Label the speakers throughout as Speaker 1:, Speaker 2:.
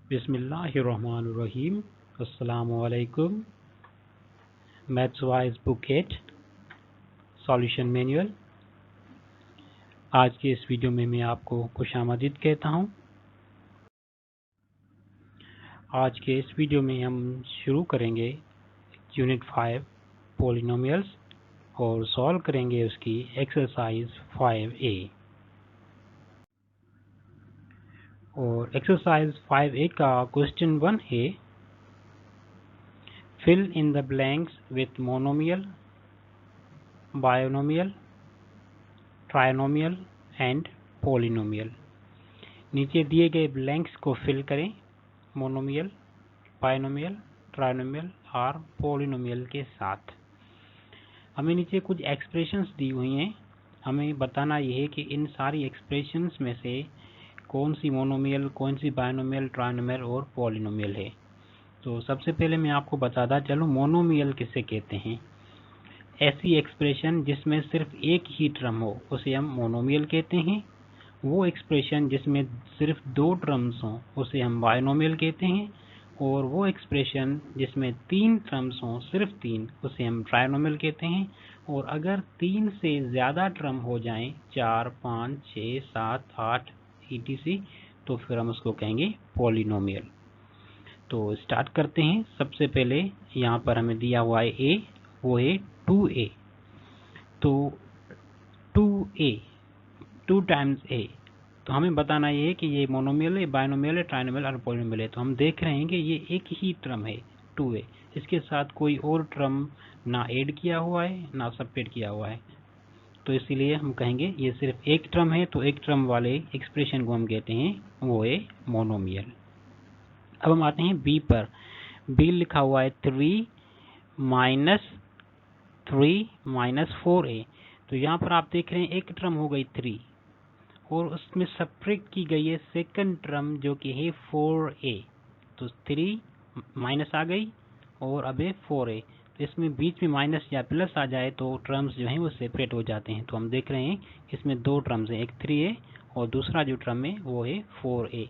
Speaker 1: बिस्मिल्लाहिर्रहमानिर्रहीम। अस्सलामुअलैकुम। Maths wise book 8 solution manual. आज के इस वीडियो में मैं आपको खुशामदीद कहता हूं। आज के इस वीडियो में हम शुरू करेंगे यूनिट 5 पॉलिनोमियल्स और सॉल्व करेंगे उसकी एक्सरसाइज 5A। और एक्सरसाइज 5A का क्वेश्चन 1 है, fill in the blanks with monomial, binomial, trinomial and polynomial. नीचे दिए गए ब्लैंक्स को फिल करें मोनोमियल, बायनोमियल, ट्राइनोमियल और पॉलिनोमियल के साथ। हमें नीचे कुछ एक्सप्रेशंस दी हुई हैं। हमें बताना यह है कि इन सारी एक्सप्रेशंस में से कौन सी मोनोमियल, कौन सी बायनोमियल, ट्राइनोमियल और पॉलिनोमियल है। तो सबसे पहले मैं आपको बताता चलूं मोनोमियल किसे कहते हैं। ऐसी एक्सप्रेशन जिसमें सिर्फ एक ही टर्म हो उसे हम मोनोमियल कहते हैं। वो एक्सप्रेशन जिसमें सिर्फ दो टर्म्स हों उसे हम बायनोमियल कहते हैं। और वो एक्सप्रेशन जिसमें तीन टर्म्स हों, सिर्फ तीन, उसे हम ट्राइनोमियल कहते हैं। और अगर तीन से ज़्यादा टर्म हो जाएं, 4, 5, 6, 7, 8 etc., तो फिर हम उसको कहेंगे पॉलिनोमियल। तो स्टार्ट करते हैं। सबसे पहले यहाँ पर हमें दिया हुआ है ए, वो है 2a। तो 2a 2 टाइम्स a, तो हमें बताना ये है कि ये मोनोमियल है, बायनोमियल है, ट्राइनोमियल और पॉलिनोमियल है। तो हम देख रहे हैं कि ये एक ही टर्म है 2a, इसके साथ कोई और टर्म ना ऐड किया हुआ है ना सबट्रैक्ट किया हुआ है। तो इसीलिए हम कहेंगे ये सिर्फ एक टर्म है। तो एक टर्म वाले एक्सप्रेशन को हम कहते हैं वो है मोनोमियल। अब हम आते हैं बी पर। बी लिखा हुआ है 3 माइनस 4a। तो यहाँ पर आप देख रहे हैं एक टर्म हो गई 3 और उसमें सबट्रैक्ट की गई है सेकंड टर्म जो कि है 4a। तो 3 माइनस आ गई और अब है 4a। तो इसमें बीच में माइनस या प्लस आ जाए तो टर्म्स जो हैं वो सेपरेट हो जाते हैं। तो हम देख रहे हैं इसमें दो टर्म्स हैं, एक 3a और दूसरा जो टर्म है वो है 4a।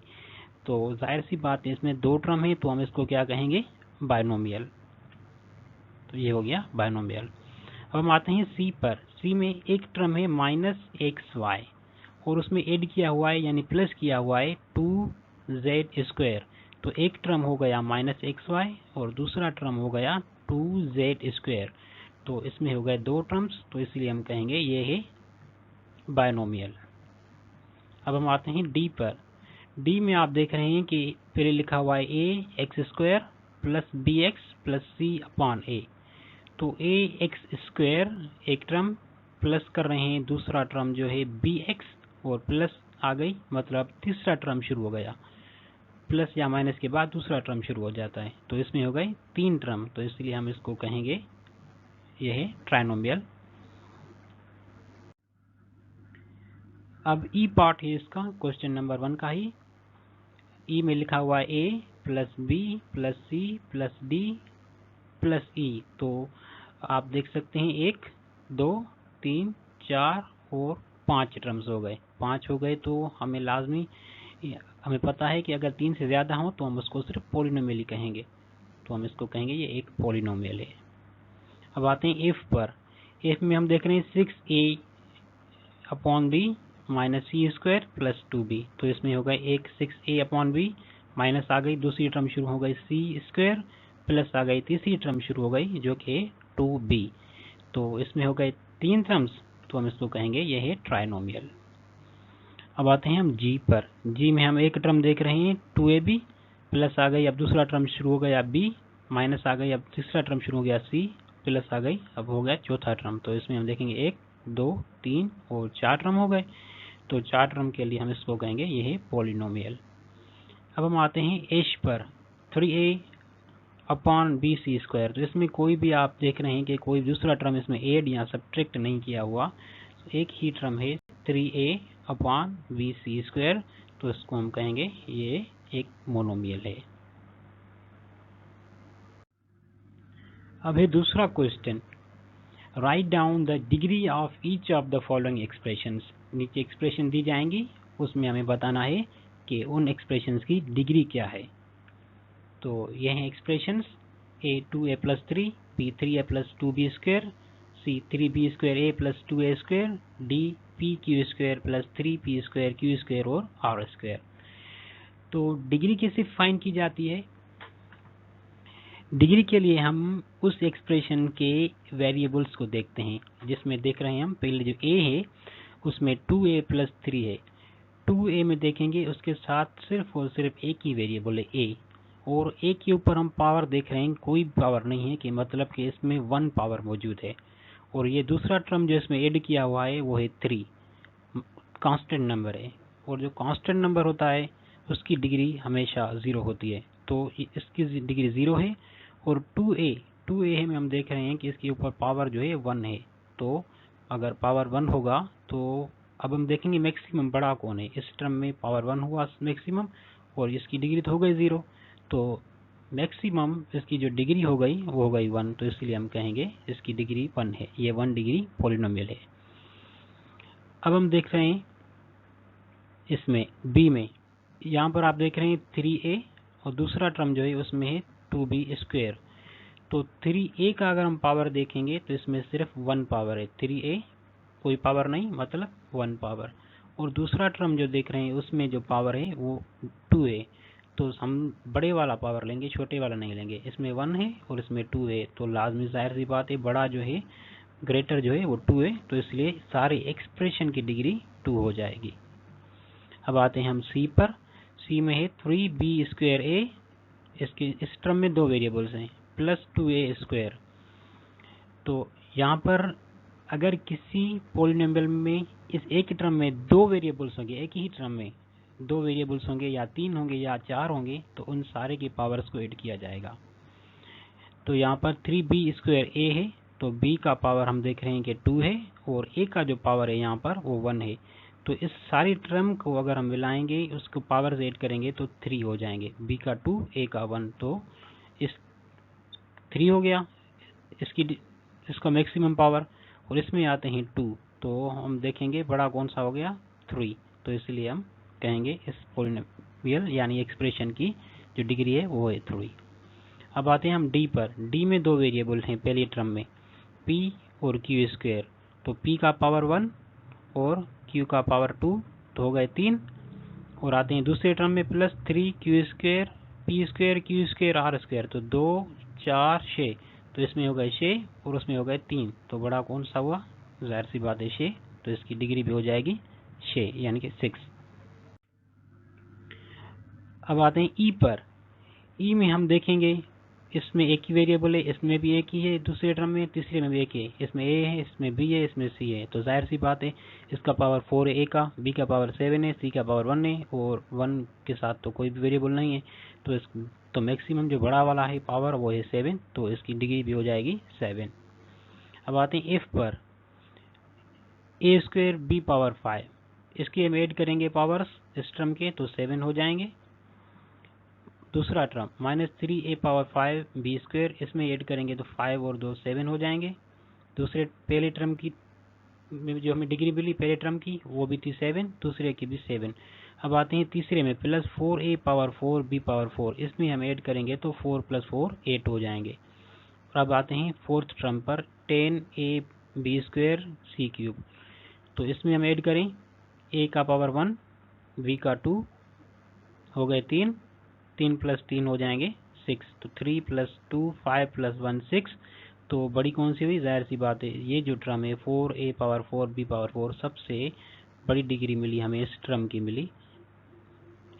Speaker 1: तो जाहिर सी बात है इसमें दो टर्म है, तो हम इसको क्या कहेंगे, बायनोमियल। तो ये हो गया बायनोमियल। अब हम आते हैं सी पर। सी में एक टर्म है -xy और उसमें ऐड किया हुआ है यानी प्लस किया हुआ है 2z²। तो एक टर्म हो गया -xy और दूसरा टर्म हो गया 2z²। तो इसमें हो गए दो टर्म्स, तो इसलिए हम कहेंगे ये है बायनोमियल। अब हम आते हैं डी पर। डी में आप देख रहे हैं कि पहले लिखा हुआ है ax² + bx + c/a। तो ax² एक टर्म प्लस कर रहे हैं, दूसरा टर्म जो है bx और प्लस आ गई, मतलब तीसरा टर्म शुरू हो गया। प्लस या माइनस के बाद दूसरा टर्म शुरू हो जाता है। तो इसमें हो गए तीन टर्म, तो इसलिए हम इसको कहेंगे यह है ट्राइनोमियल। अब ई पार्ट है इसका, क्वेश्चन नंबर 1 का ही। ई में लिखा हुआ है a + b + c + d + e। तो आप देख सकते हैं 1, 2, 3, 4 और 5 टर्म्स हो गए। 5 हो गए तो हमें पता है कि अगर 3 से ज़्यादा हो तो हम उसको सिर्फ पॉलिनोमियल ही कहेंगे। तो हम इसको कहेंगे ये एक पॉलिनोमियल है। अब आते हैं एफ पर। एफ में हम देख रहे हैं 6a/b - c² + 2b। तो इसमें हो गए एक 6a/b, माइनस आ गई, दूसरी टर्म शुरू हो गई c², प्लस आ गई, तीसरी टर्म शुरू हो गई जो कि 2b। तो इसमें हो गए तीन टर्म्स, तो हम इसको कहेंगे यह है ट्राइनोमियल। अब आते हैं हम जी पर। जी में हम एक टर्म देख रहे हैं 2ab, प्लस आ गई, अब दूसरा टर्म शुरू हो गया b, माइनस आ गई, अब तीसरा टर्म शुरू हो गया c, प्लस आ गई, अब हो गया चौथा टर्म। तो इसमें हम देखेंगे 1, 2, 3 और 4 टर्म हो गए। तो 4 टर्म के लिए हम इसको कहेंगे ये है पॉलिनोमियल। अब हम आते हैं एश पर। 3a/bc²। तो इसमें कोई भी आप देख रहे हैं कि कोई दूसरा टर्म इसमें ऐड या सब्ट्रैक्ट नहीं किया हुआ, तो एक ही टर्म है 3a/bc²। तो इसको हम कहेंगे ये एक मोनोमियल है। अब है दूसरा question, write down the degree of each of the following expressions. नीचे एक्सप्रेशन दी जाएंगी, उसमें हमें बताना है कि उन एक्सप्रेशंस की डिग्री क्या है। तो ये हैं expressions a 2a plus 3, b 3a plus 2b square, c 3b square a plus 2a square, d p q square plus 3p square q square और r स्क्वायर। तो डिग्री कैसे फाइंड की जाती है? डिग्री के लिए हम उस एक्सप्रेशन के वेरिएबल्स को देखते हैं, जिसमें देख रहे हैं हम पहले जो a है उसमें 2a प्लस 3 है। 2a में देखेंगे उसके साथ सिर्फ और सिर्फ एक ही वेरिएबल है a, और a के ऊपर हम पावर देख रहे हैं, कोई पावर नहीं है, कि मतलब कि इसमें 1 पावर मौजूद है। और ये दूसरा टर्म जो इसमें ऐड किया हुआ है वो है 3, कांस्टेंट नंबर है, और जो कांस्टेंट नंबर होता है उसकी डिग्री हमेशा 0 होती है। तो इसकी डिग्री 0 है। और 2a में हम देख रहे हैं कि इसके ऊपर पावर जो है 1 है। तो अगर पावर 1 होगा तो अब हम देखेंगे मैक्सिमम बड़ा कौन है। इस टर्म में पावर 1 हुआ मैक्सिमम, और इसकी डिग्री तो हो गई 0। तो मैक्सिमम इसकी जो डिग्री हो गई वो हो गई 1, तो इसलिए हम कहेंगे इसकी डिग्री 1 है, ये 1 डिग्री पॉलिनोमियल है। अब हम देख रहे हैं इसमें b में, यहाँ पर आप देख रहे हैं 3a, और दूसरा टर्म जो है उसमें है 2b स्क्वायर। तो 3a का अगर हम पावर देखेंगे तो इसमें सिर्फ 1 पावर है, 3a कोई पावर नहीं, मतलब 1 पावर। और दूसरा टर्म जो देख रहे हैं उसमें जो पावर है वो 2a, तो हम बड़े वाला पावर लेंगे, छोटे वाला नहीं लेंगे। इसमें 1 है और इसमें 2 है, तो लाजमी जाहिर सी बात है बड़ा जो है, ग्रेटर जो है वो 2 है, तो इसलिए सारे एक्सप्रेशन की डिग्री 2 हो जाएगी। अब आते हैं हम सी पर। सी में है 3b स्क्वायर a, इसके इस टर्म में 2 वेरिएबल्स हैं, प्लस 2a स्क्वायर। तो यहाँ पर अगर किसी पॉलिनोमियल में इस एक टर्म में 2 वेरिएबल्स होंगे, एक ही टर्म में 2 वेरिएबल्स होंगे, या 3 होंगे या 4 होंगे, तो उन सारे की पावर्स को ऐड किया जाएगा। तो यहाँ पर 3b स्क्वायर a है, तो b का पावर हम देख रहे हैं कि 2 है, और a का जो पावर है यहाँ पर वो 1 है। तो इस सारी टर्म को अगर हम मिलाएंगे, उसको पावर ऐड करेंगे तो 3 हो जाएंगे, b का 2 a का 1, तो इस 3 हो गया इसका मैक्सिमम पावर। और इसमें आते हैं 2, तो हम देखेंगे बड़ा कौन सा हो गया, 3, तो इसलिए हम कहेंगे इस पॉलिनोमियल यानी एक्सप्रेशन की जो डिग्री है वो है 3। अब आते हैं हम डी पर। डी में 2 वेरिएबल हैं पहले टर्म में, p और q स्क्वायर। तो p का पावर 1 और q का पावर 2, तो हो गए 3। और आते हैं दूसरे टर्म में plus 3q square, p square, q square, r square. तो 2 4 6, तो इसमें हो गए 6 और उसमें हो गए 3, तो बड़ा कौन सा हुआ, जाहिर सी बात है 6, तो इसकी डिग्री भी हो जाएगी 6 यानी कि 6। अब आते हैं ई पर। ई में हम देखेंगे इसमें एक ही वेरिएबल है, इसमें भी एक ही है, दूसरे टर्म में, तीसरे में भी एक है। इसमें a है, इसमें b है, इसमें c है, तो जाहिर सी बात है इसका पावर 4 है a का, b का पावर 7 है, c का पावर 1 है, और 1 के साथ तो कोई भी वेरिएबल नहीं है। तो मैक्सिमम जो बड़ा वाला है पावर वो है 7, तो इसकी डिग्री भी हो जाएगी 7। अब आते हैं f पर। a स्क्वायर b पावर 5, इसके हम ऐड करेंगे पावर्स इस टर्म के, तो 7 हो जाएंगे। दूसरा term -3a power 5 b square, इसमें ऐड करेंगे तो 5 और 2 7 हो जाएंगे। दूसरे पहले टर्म की जो हमें डिग्री मिली पहले टर्म की वो भी थी 7, दूसरे की भी 7। अब आते हैं तीसरे में, plus 4a power 4 b power 4, इसमें हम ऐड करेंगे तो 4 + 4 8 हो जाएंगे। और अब आते हैं फोर्थ टर्म पर, 10a b square c cube. तो इसमें हम ऐड करें a का पावर 1, b का 2, हो गए 3 + 3 हो जाएंगे 6, तो 3 + 2 5 + 1 6। तो बड़ी कौन सी हुई, जाहिर सी बात है ये जो टर्म है 4a पावर 4 b पावर 4, सबसे बड़ी डिग्री मिली हमें इस टर्म की मिली,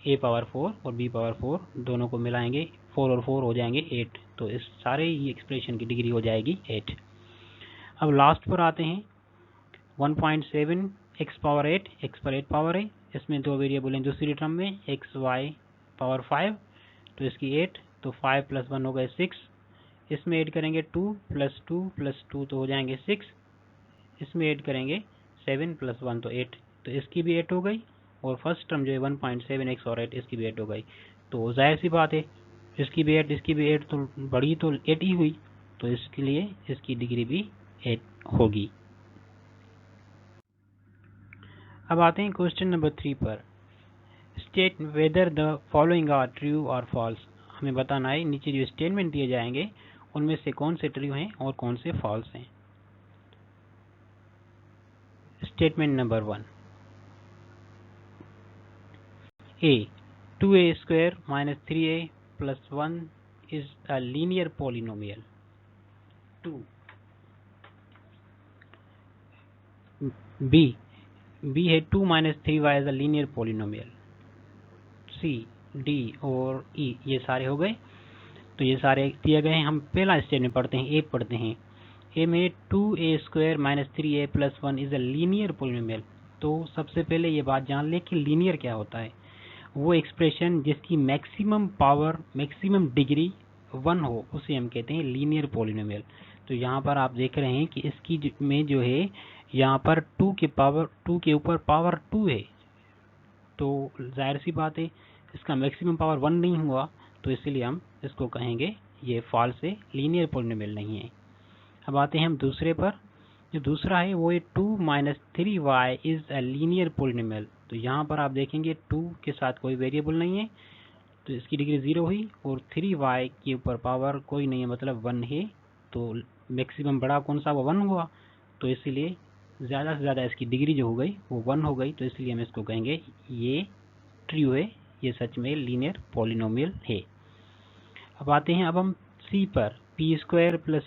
Speaker 1: a पावर 4 और b पावर 4 दोनों को मिलाएंगे 4 और 4 हो जाएंगे 8, तो इस सारे ही एक्सप्रेशन की डिग्री हो जाएगी 8। अब लास्ट पर आते हैं 1.7 x पावर 8, x पर 8 पावर है, इसमें 2 वेरिएबल हैं दूसरी टर्म में, x y पावर 5, तो इसकी 8, तो 5 + 1 हो गए 6। इसमें ऐड करेंगे 2 + 2 + 2, तो हो जाएंगे 6। इसमें ऐड करेंगे 7 + 1, तो 8, तो इसकी भी 8 हो गई। और फर्स्ट टर्म जो है 1.7 x और 8, इसकी भी 8 हो गई। तो जाहिर सी बात है इसकी भी 8 इसकी भी 8, तो बड़ी तो 8 ही हुई, तो इसके लिए इसकी डिग्री भी 8 होगी। अब आते हैं क्वेश्चन नंबर 3 पर। State whether the following are true और फॉल्स। हमें बताना है नीचे जो स्टेटमेंट दिए जाएंगे उनमें से कौन से ट्रू हैं और कौन से फॉल्स हैं। Statement number 1, A 2a² - 3a + 1 is a linear polynomial। 2 b है 2 - 3y is a linear polynomial। c d और e ये सारे हो गए। तो ये सारे दिए गए हैं। हम पहला स्टेटमेंट पढ़ते हैं, ए पढ़ते हैं। ए में 2a² - 3a + 1 is a linear polynomial. तो सबसे पहले ये बात जान लें कि लीनियर क्या होता है। वो एक्सप्रेशन जिसकी मैक्सिमम पावर, मैक्सिमम डिग्री 1 हो, उसे हम कहते हैं लीनियर पोलिनोमियल। तो यहाँ पर आप देख रहे हैं कि इसकी में जो है यहाँ पर 2 के ऊपर पावर 2 है। तो जाहिर सी बात है इसका मैक्सिमम पावर 1 नहीं हुआ, तो इसलिए हम इसको कहेंगे ये फॉल्स है, लीनियर पोलिनोमियल नहीं है। अब आते हैं हम दूसरे पर। जो दूसरा है वो है 2 - 3y is a linear polynomial. तो यहाँ पर आप देखेंगे 2 के साथ कोई वेरिएबल नहीं है, तो इसकी डिग्री 0 हुई, और 3y के ऊपर पावर कोई नहीं है, मतलब 1 है। तो मैक्सिमम बड़ा कौन सा, वो 1 हुआ। तो इसलिए ज़्यादा से ज़्यादा इसकी डिग्री जो हो गई वो 1 हो गई। तो इसलिए हम इसको कहेंगे ये ट्रू है, ये सच में लीनियर पोलिनोमियल है। अब आते हैं अब हम सी पर। p² +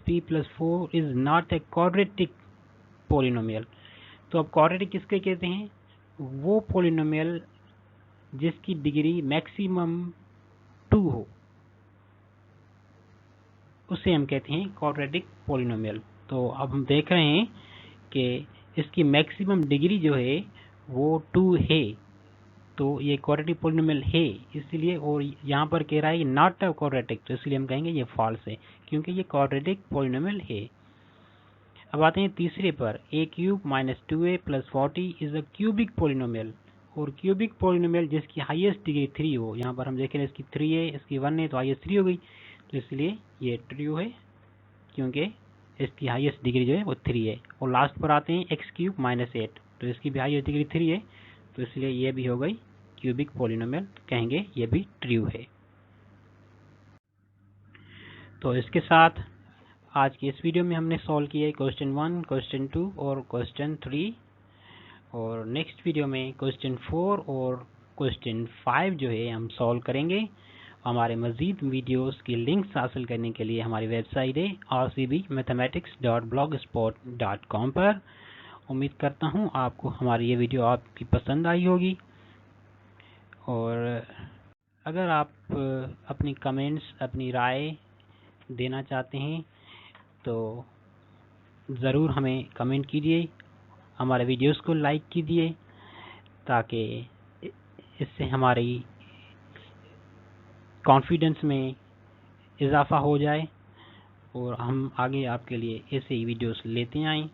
Speaker 1: p + 4 is not a quadratic polynomial. तो अब क्वाड्रेटिक किसके कहते हैं, वो पोलिनोमियल जिसकी डिग्री मैक्सिमम 2 हो, उसे हम कहते हैं क्वाड्रेटिक पोलिनोमियल। तो अब हम देख रहे हैं कि इसकी मैक्सिमम डिग्री जो है वो 2 है, तो ये क्वाड्रेटिक पोलिनोमियल है इसलिए। और यहाँ पर कह रहा है नॉट अ क्वाड्रेटिक, तो इसलिए हम कहेंगे ये फॉल्स है, क्योंकि ये क्वाड्रेटिक पोलिनोमियल है। अब आते हैं तीसरे पर। a³ - 2a + 40 is a cubic polynomial. और क्यूबिक पोलिनोमियल जिसकी हाईएस्ट डिग्री 3 हो, यहाँ पर हम देख रहे हैं इसकी 3 है, इसकी 1 है, तो हाईएस्ट 3 हो गई। तो इसलिए ये ट्रू है, क्योंकि इसकी हाईएस्ट डिग्री जो है वो 3 है। और लास्ट पर आते हैं x³ - 8, तो इसकी भी हाईएस्ट डिग्री 3 है, तो इसलिए ये भी हो गई क्यूबिक पोलिनोमियल, कहेंगे ये भी ट्रू है। तो इसके साथ आज की इस वीडियो में हमने सॉल्व किया क्वेश्चन 1, क्वेश्चन 2 और क्वेश्चन 3। और नेक्स्ट वीडियो में क्वेश्चन 4 और क्वेश्चन 5 जो है हम सॉल्व करेंगे। हमारे मज़ीद वीडियोस की लिंक्स हासिल करने के लिए हमारी वेबसाइट है rcbmathematics.blogspot.com पर। उम्मीद करता हूँ आपको हमारी ये वीडियो आपकी पसंद आई होगी। और अगर आप अपनी कमेंट्स, अपनी राय देना चाहते हैं तो ज़रूर हमें कमेंट कीजिए, हमारे वीडियोस को लाइक कीजिए, ताकि इससे हमारी कॉन्फिडेंस में इजाफ़ा हो जाए और हम आगे आपके लिए ऐसे ही वीडियोस लेते आएँ।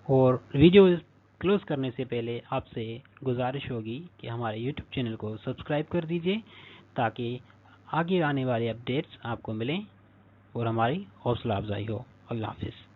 Speaker 1: और वीडियो क्लोज करने से पहले आपसे गुजारिश होगी कि हमारे YouTube चैनल को सब्सक्राइब कर दीजिए, ताकि आगे आने वाले अपडेट्स आपको मिलें और हमारी हौसला अफजाई हो। अल्लाह हाफिज़।